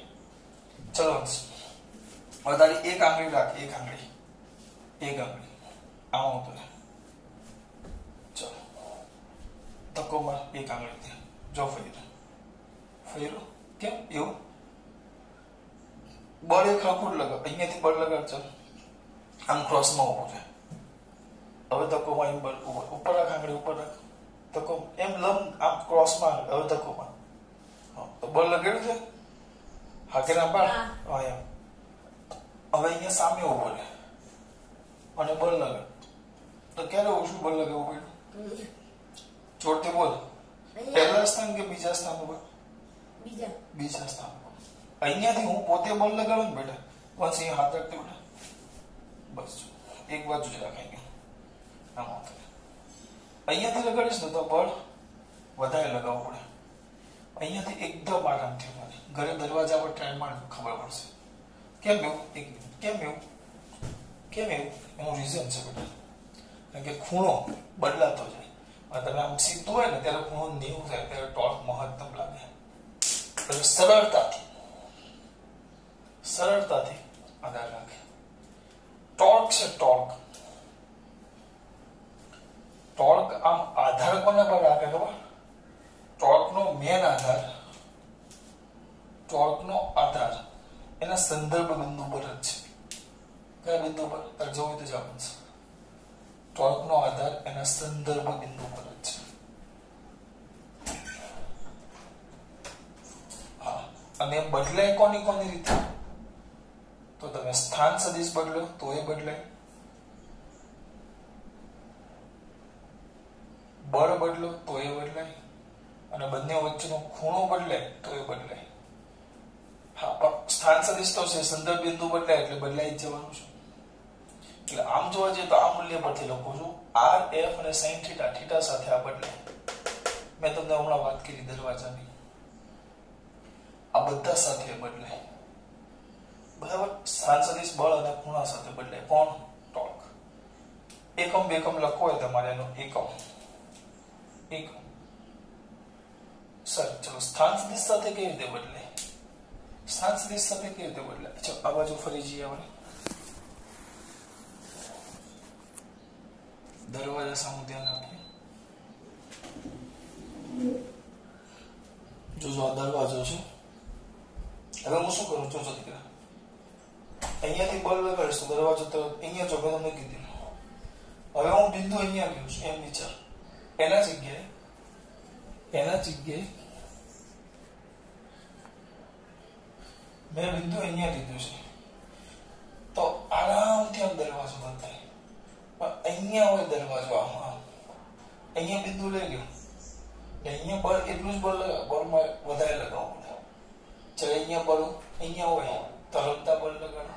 ચલો હવે તારી એક આંગળી રાખ, એક આંગળી આમ આવતો રહે. ચલો ધક્કો માર એક આંગળી, જો ફેરો. કેમ એવું? બળ એક હરખું લગાવ, અહીંયાથી બળ લગાડ. ચાલ આમ ક્રોસમાં ઉભો છે. હવે ધક્કો માર, બળ ઉપર રાખ, આંગળી ઉપર રાખ, ધક્કો એમ લંબ આમ ક્રોસમાં. હવે ધક્કો માર, તો બળ લગાડ્યું છે. હા કે ના પાડ? હા એમ. હવે અહીંયા સામે ઉભો રહે અને બળ લગાડ. તો ક્યારે ઓછું બળ લગાવવું પડ્યું? જોરથી બોલ. પહેલા સ્થાન કે બીજા સ્થાન ઉપર? બીજા સ્થાન ઉપર. અહીંયાથી હું પોતે બળ લગાડું ને બેટા, બસ અહીંયા હાથ રાખते બેટા, બસ એક બાજુ જ રાખેંગે. અહીંયાથી લગાડીશ ને તો બળ વધારે લગાવવું પડે. અહીંયાથી એકદમ આરામથી અમારે ઘરે દરવાજા પર ટ્રાય મારજો, ખબર પડશે. કેમ એવું? એક મિનિટ. કેમ એવું? એનું રીઝન છે બેટા, કારણ કે ખૂણો બદલાતો જાય. અને તમે આમ સીધું હોય ને ત્યારે ખૂણો 90 થાય, ત્યારે ટોર્ક મહત્તમ લાગે. એટલે સરળતાથી આધાર રાખે. ટોર્ક છે, ટોર્ક આમ આધાર કોના પર રાખે ખબર? ટોર્કનો મેન આધાર, એના સંદર્ભ બિંદુ પર જ છે. કયા બિંદુ પર? તારે જોવું તો જવાબ છે. ટોર્કનો આધાર એના સંદર્ભ બિંદુ પર જ છે. હા, અને બદલાય કોની રીતે? તો તમે સ્થાન સદિશ બદલો તો એ બદલાય, બળ બદલો તો એ બદલાય, અને બંને વચ્ચેનો ખૂણો બદલાય તો એ બદલાય. હા, પણ સ્થાન સદિશ તો છે, સંદર્ભ બિંદુ બદલાય એટલે બદલાઈ જ જવાનું છે. એટલે આમ જોવા જઈએ તો આ મૂલ્ય પરથી લખું છું r, f અને sin θ સાથે આ બદલાય. મેં તમને હમણાં વાત કરી દરવાજાની, આ બધા સાથે બદલાય. બરાબર? સ્થાન સદિશ, બળ અને ખૂણા સાથે બદલાય. કોણ? ટોર્ક. એકમ બેકમ લખવો હોય તમારે એનો એકમ. સર ચલો, સ્થાન સદિશ સાથે કેવી રીતે બદલાય? ચલો આ બાજુ ફરી જઈએ આપણે. દરવાજા સામું ધ્યાન આપીએ. જોજો આ દરવાજો છે. હવે હું શું કરું? જોજો દીકરા, અહીંયાથી બળ લગાડીશ તો દરવાજો તરત અહીંયા જો મેં તમને કીધું. હવે હું બિંદુ અહીંયા લઉં છું, એમ વિચાર. એના જગ્યાએ મેં બિંદુ અહીંયા લીધું છે, તો આરામથી આમ દરવાજો બંધ થાય. પણ અહીંયા હોય દરવાજો, આમાં અહીંયા બિંદુ લઈ લ્યો, અહીંયા બળ એટલું જ બળ લગાવ, બળમાં વધારે લગાવવું પડે. ચાલો અહીંયા બળ, અહીંયા હોય તો રમતા બળ લગાડો.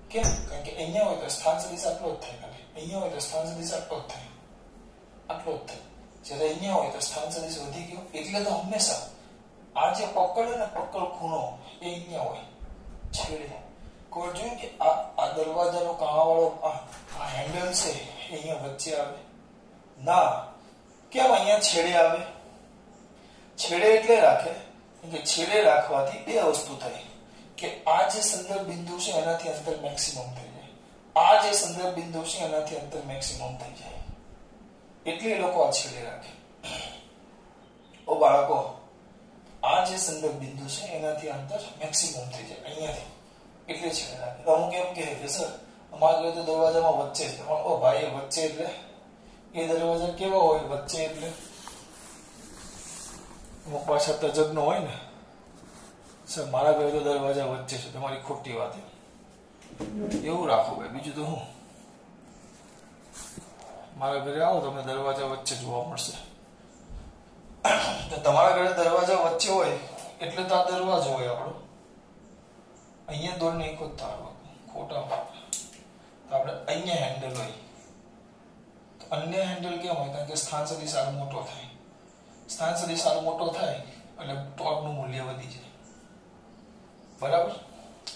કેમ? કારણ કે અહીંયા હોય તો સ્થાન સદિશ આટલો જ થાય, ખાલી અહીંયા હોય તો સ્થાન સદિશ આટલો જ થાય. જ્યારે અહીંયા હોય તો સ્થાન સદિશ વધી ગયો. એટલે તો હંમેશા આ જે પકડ ને પકડ ખૂણો એ અહીંયા હોય છેડે. કોઈ જોયું કે આ દરવાજાનો કાણાવાળો આ હેન્ડલ છે એ અહીંયા વચ્ચે આવે ના? કેમ અહીંયા છેડે આવે? છેડે એટલે રાખે કે છેડે રાખવાથી બે વસ્તુ થાય કે આ જે સંદર્ભ બિંદુ છે એનાથી અંતર મેક્સિમમ થઈ જાય, આ જે સંદર્ભ બિંદુ છે એનાથી અંતર મેક્સિમમ થઈ જાય. એટલે એ લોકો આ છેડે રાખે. ઓ બાળકો, આ જે સંદર્ભ બિંદુ છે એનાથી અંતર મેક્સિમમ થઈ જાય અહીંયાથી, એટલે છેડે રાખે. અમુક એમ કહે કે સર અમારે તો દરવાજામાં વચ્ચે છે. પણ ઓ ભાઈ, વચ્ચે એટલે એ દરવાજા કેવા હોય વચ્ચે? એટલે અમુક પાછા તજજ્ઞ હોય ને, સર મારા ઘરે તો દરવાજા વચ્ચે છે, તમારી ખોટી વાત. એવું રાખો ભાઈ, બીજું તો હું. મારા ઘરે આવો તમને દરવાજા વચ્ચે જોવા મળશે. તમારા ઘરે દરવાજા વચ્ચે હોય એટલે તો આ દરવાજો હોય આપણો. અહીંયા દોડ નહીં કોઈ તારવા ખોટા. તો આપણે અહીંયા હેન્ડલ હોય તો અન્ય હેન્ડલ કેમ હોય? કારણ કે સ્થાન સદિશ સારો મોટો થાય. સ્થાન સદિશ સારો મોટો થાય એટલે ટોર્કનું મૂલ્ય વધી જાય. બરાબર?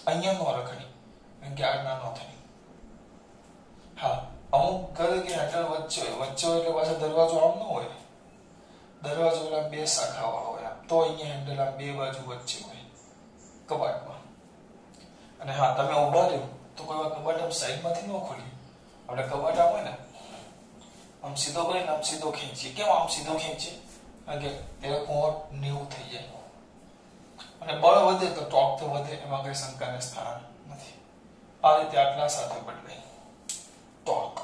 અહીંયા નો રખડી, કારણ કે આ નાનો થાય. હા, અમુક ઘરે કે હેન્ડલ વચ્ચે હોય એટલે પાછા દરવાજો આમ ન હોય. દરવાજો એટલે બે શાખા વાળો હોય, તો અહીંયા હેન્ડલ આ બે બાજુ વચ્ચે હોય કબાટમાં. અને હા, તમે ઉભા રહ્યો તો કોઈ વાર કબાટ આમ સાઈડમાંથી ન ખોલી. આપણે કબાટ આમ હોય ને આમ સીધો કરીને આમ સીધો ખેંચીએ. કેમ આમ સીધો ખેંચીએ? કારણ કે ત્યારે કોણ 90 થઈ જાય. અને બળ વધે તો ટોર્ક તો વધે, એમાં કઈ શંકાને સ્થાન નથી. આ રીતે આટલા સાથે બદલાય ટોર્ક.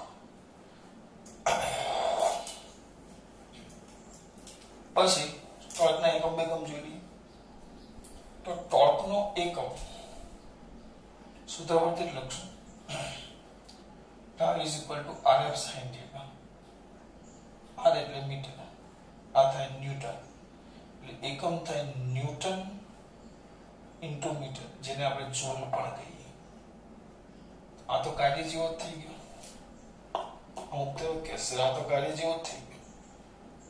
પછી ટોર્કના એકમ બેકમ જોઈ લઈએ. તો ટોર્કનો એકમ સૂત્ર પરથી લખશું, τ = Rf sin θ. R એટલે મીટર, આ થાય ન્યૂટન. એટલે એકમ થાય ન્યૂટન ઇન્ટુ મીટર, જેને આપણે જૂલ પણ કહીએ. આ તો કાર્ય જેવો જ થઈ ગયો. અમુક તો કે આ તો કાર્ય જેવો જ થઈ ગયો.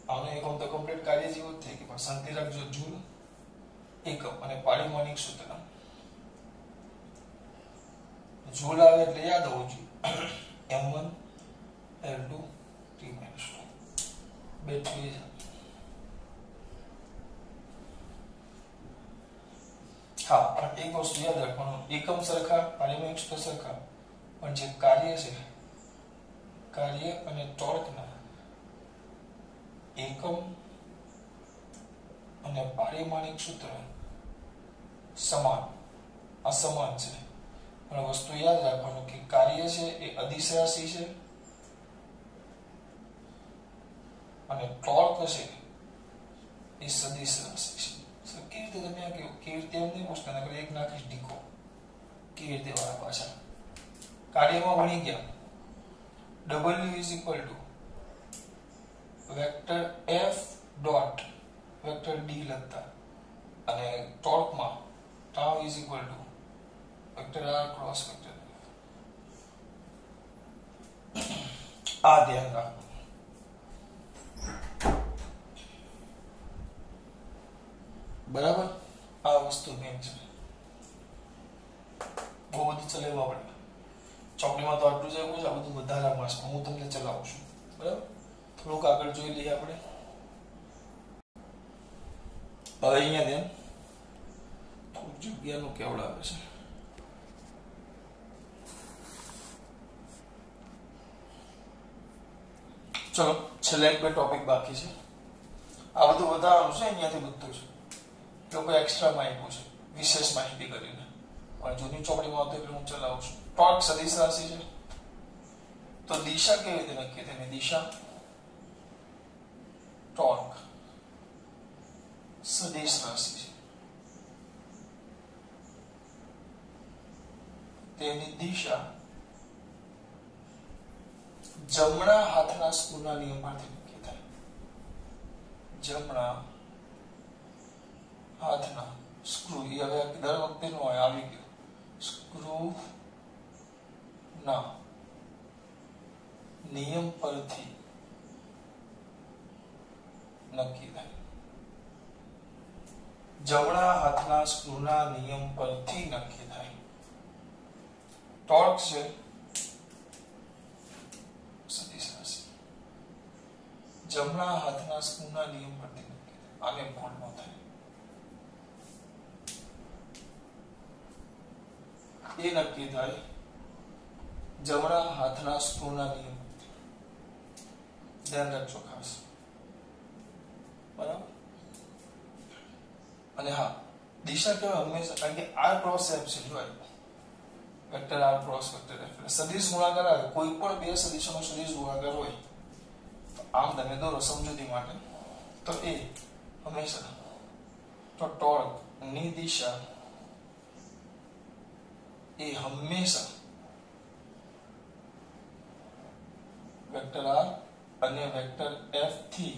આનો એકમ તો કમ્પ્લીટ કાર્ય જેવો જ થાય કે પણ શાંતિ રાખજો જૂલ એકમ અને પારિમાણિક સૂત્ર જૂલ આવે એટલે યાદ હોવું જોઈએ m1 l2 t - 2 બેટરી હા પણ એક વસ્તુ યાદ રાખવાનું એકમ સરખા પારિમાણિક સૂત્ર સરખા પણ જે કાર્ય છે કાર્ય અને ટોર્કના એકમ અને પારિમાણિક સૂત્ર સમાન અસમાન છે પણ વસ્તુ યાદ રાખવાનું કે કાર્ય છે એ અદિશ રાશિ છે અને ટોર્ક છે એ સદિશ રાશિ છે. કેવી રીતે તમે કેવી રીતે એમ નહીં પૂછતા નકર એક નાખી ટીકો કેવી રીતે વાળા પાછા કાર્યમાં ભણી ગયા W is equal to vector F dot vector D લખતા અને ટોર્કમાં tau is equal to vector R cross vector આ ધ્યાન રાખો. બરાબર આ વસ્તુ મેન છે બહુ બધું ચલાવ્યું આપણે ચોકડીમાં તો આટલું જ આવ્યું છે આ બધું વધારે માર્ક્સમાં હું તમને ચલાવું છું બરાબર થોડુંક આગળ જોઈ લઈએ આપણે હવે અહીંયા ધ્યાન થોડુંક જગ્યાનું કેવડાવે છે ચલો છેલ્લે એક બે ટોપિક બાકી છે આ બધું વધારવાનું છે અહીંયાથી બધું છે જો કોઈ એક્સ્ટ્રા માહિતી છે વિશેષ માહિતી કરીને પણ જૂની ચોપડીમાં આવતું એટલે હું ચલાવું છું. ટોર્ક સદિશ રાશિ છે તો દિશા કેવી રીતે નક્કી થાય દિશા ટોર્ક સદિશ રાશિ છે તેની દિશા જમણા હાથના સ્ક્રૂના નિયમ પરથી નક્કી થાય. જમણા હાથના સ્ક્રૂ એ હવે દર વખતે નો હોય આવી ગયો સ્ક્રૂ ના નિયમ પરથી નક્કી થાય. જમણા હાથના સ્ક્રૂના નિયમ પરથી નક્કી થાય. ટોર્ક છે સદિશ રાશિ જમણા હાથના સ્ક્રૂના નિયમ પરથી નક્કી થાય. આને ભૂલ ન થાય એ નક્કી થાય જમણા હાથના સ્ક્રૂના નિયમ ધ્યાન રાખજો ખાસ બરાબર. અને હા દિશા કેવા હંમેશા કારણ કે આર ક્રોસ એફ છે જોય vector R cross vector F સદિશ ગુણાકાર આવે કોઈ પણ બે સદિશોનો સદિશ ગુણાકાર હોય આમ તમે દોરો સમજૂતી માટે તો એ હંમેશા તો ટોર્ક ની દિશા એ હંમેશા વેક્ટર આર અને વેક્ટર એફ થી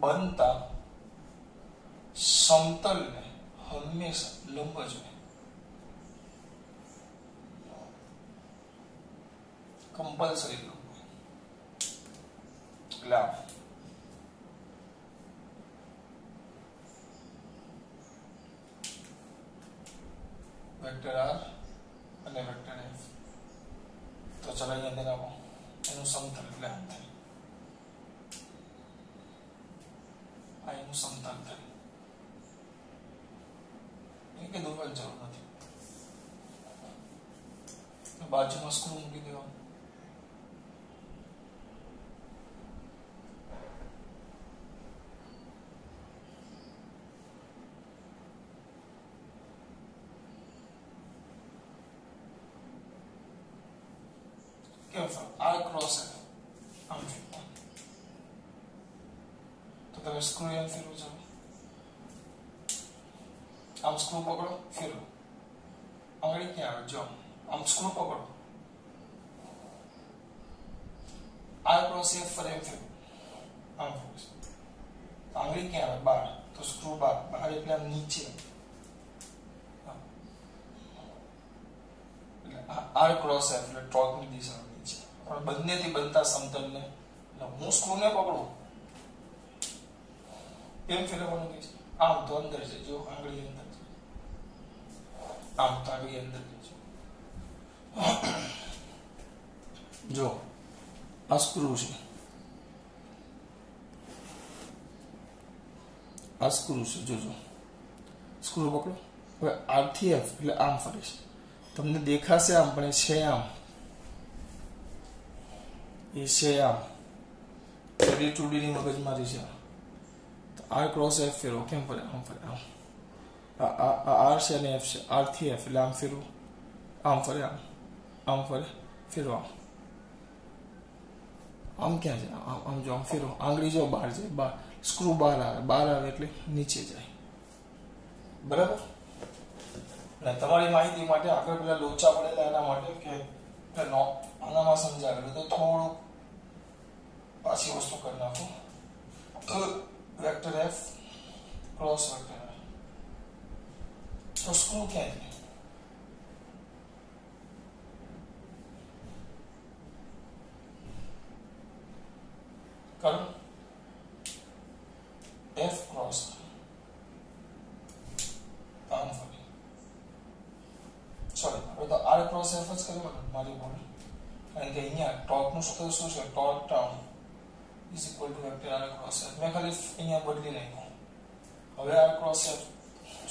બનતા સમતલને હંમેશા લંબ જ હોય કમ્પલસરી લંબ એટલે વેક્ટર આર અને વેક્ટર એફ તો ચલો અહીંયા દેખાવો એનું સમતલ એટલે આમ થાય આ એનું સમતલ થાય એ કે દોરવાની જરૂર નથી બાજુમાં સ્ક્રૂ મૂકી દેવાનું આર ક્રોસ આમ તો તમે સ્ક્રૂ એમ ફેરવો છો આમ સ્ક્રૂ પકડો ફેરવો આંગળી ક્યાં આવે જો આમ સ્ક્રૂ પકડો આર ક્રોસ એફ પર એમ ફેરવો આમ ફોકસ આંગળી ક્યાં આવે બહાર તો સ્ક્રૂ બહાર એટલે આમ નીચે એટલે આર ક્રોસ એફ એટલે ટોર્કની દિશા પણ બંનેથી બનતા સમતલને હું સ્ક્રૂ ને પકડું એમ ફેરવવાનું કે છે, આમ તો અંદર છે, જો આંગળી અંદર છે, આમ તો આંગળી અંદર છે, જો આ સ્ક્રૂ છે, આ સ્ક્રૂ છે, જોજો સ્ક્રૂ પકડો. હવે આર થી એફ એટલે આમ ફરે છે, તમને દેખાશે આમ પણ એ છે આમ, એ છે આમ. 2D ની મગજમારી છે. તો આર ક્રોસ એફ ફેરવો, કેમ ફરે? આમ ફરે, આમ. આ આર છે અને એફ છે, આર થી એફ એટલે આમ ફેરવો, આમ ફરે, આમ ફરે, ફેરવો, આમ ક્યાં છે? આમ જો, આમ ફેરવો, આંગળી જો બહાર જાય, બહાર સ્ક્રૂ બહાર આવે એટલે નીચે જાય. બરાબર. અને તમારી માહિતી માટે આગળ પેલા લોચા પડેલા એના માટે કે આનામાં સમજાવેલું તો થોડું પાછી વસ્તુ કરી નાખું. Vector F cross vector F, તો સ્ક્રૂ ક્યાં છે? કરો એફ ક્રોસ આમ ફરી, સોરી હવે તો આર ક્રોસ એફ જ કર્યું મારી બોલ, કારણ કે અહીંયા ટોર્કનું સૂત્ર શું છે? Torque tau is equal to vector R cross F. મેં ખાલી અહીંયા બદલી નાખ્યું. હવે આર ક્રોસ એફ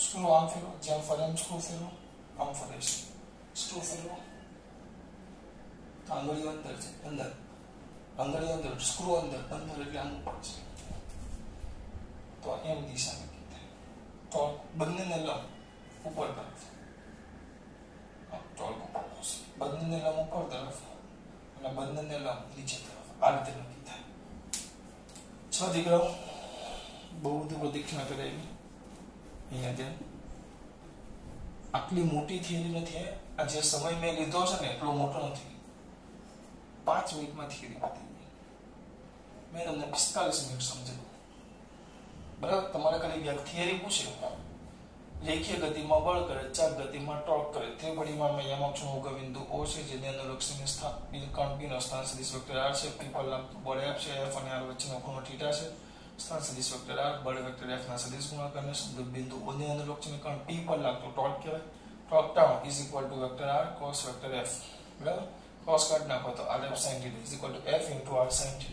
સ્ક્રૂ આમ ફેરવો, જેમ ફરે એમ સ્ક્રૂ ફેરવો, આમ ફરે છે, સ્ક્રૂ ફેરવો, આંગળીઓ અંદર છે, અંદર આંગળીઓ અંદર, સ્ક્રૂ અંદર એટલે આમ ઉપર છે, તો એમ દિશા નક્કી થાય. ટોર્ક બંનેને લંબ ઉપર તરફ, ટોર્ક ઉપર બંનેને લંબ ઉપર તરફ અને બંનેને લંબ નીચે તરફ, આ રીતે નક્કી થાય. છ દીકરાઓ બહુ બધું પ્રદક્ષિણા કરાવી. અહીંયા જેમ આટલી મોટી થિયરી નથી. આ જે સમય મેં લીધો છે ને એટલો મોટો નથી. 5 મિનિટમાં થિયરી પતી ગઈ. મેં તમને 45 મિનિટ સમજાવ્યું. બરાબર. તમારે ખાલી એક થિયરી પૂછે, રેખીય ગતિમાં બળ કરે, ચાપ ગતિમાં ટોર્ક કરે, તે પરિમાણમાં યમક બિંદુ O છે, જેની અનુલક્ષીને સ્થાન કણ P નો સ્થાન સદિશ વેક્ટર R છે, P પર લાગતું બળ F છે, F અને R વચ્ચેનો ખૂણો θ છે, સ્થાન સદિશ વેક્ટર R, બળ વેક્ટર F ના સદિશ ગુણાકારને બિંદુ O ની અનુલક્ષીને કણ P પર લાગતો ટોર્ક કહેવાય. Torque tau is equal to vector R cos vector F. બરાબર. cos કાઢી નાખો તો RF sin θ is equal to F into R sin θ.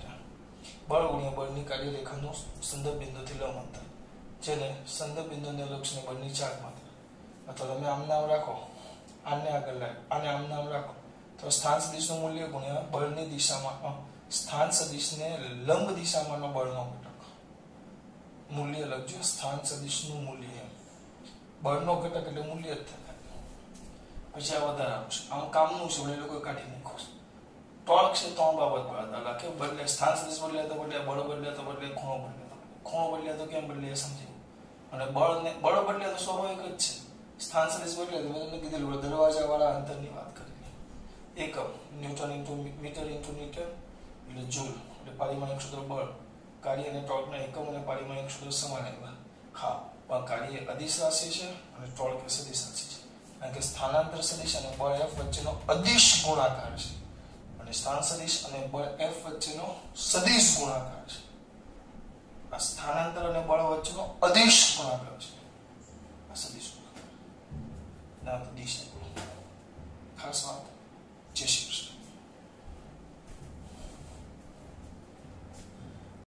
બળ ગુણ્યા બળની કાર્યરેખાનું સંદર્ભ બિંદુથી લંબ અંતર, જેને સંદર્ભ બિંદુને લક્ષને બળની ચાક માત્ર, અથવા તમે આમ નામ રાખો, આને આગળ લાવો, આને આમ નામ રાખો, તો સ્થાન સદિશનું મૂલ્ય ગુણ્યા બળની દિશામાં, સ્થાન સદિશને લંબ દિશામાંનો બળનો ઘટક, મૂલ્ય લખજો. સ્થાન સદિશનું મૂલ્ય, બળનો ઘટક એટલે મૂલ્ય જ થાય. પછી આ વધારે આવશે. આમ કામનું છે, એ લોકો કાઢી નાખો. ટોર્ક છે 3 બાબત બદલા કે બદલે સ્થાન સદિશ બદલે તો બદલે, બળ બદલે તો બદલે, ખૂણો બદલે તો બદલે. ખૂણો બદલે તો કેમ બદલે એ સમજાયું. અને બળ બદલે તો સ્વાભાવિક જ છે. સ્થાન સદિશ બદલે તો મેં તમને કીધેલું દરવાજા વાળા અંતરની વાત કરી. એકમ ન્યૂટન ઇન્ટુ મીટર એટલે જૂલ, એટલે પારિમાણિક સૂત્ર બળ, કાર્ય અને ટોર્કના એકમ અને પારિમાણિક સૂત્ર સમાન આવ્યા. હા, પણ કાર્ય અદિશ રાશિ છે અને ટોર્ક એ સદિશ રાશિ છે, કારણ કે સ્થાનાંતર સદિશ અને બળ F વચ્ચેનો અદિશ ગુણાકાર છે, અને સ્થાન સદિશ અને બળ F વચ્ચેનો સદિશ ગુણાકાર છે.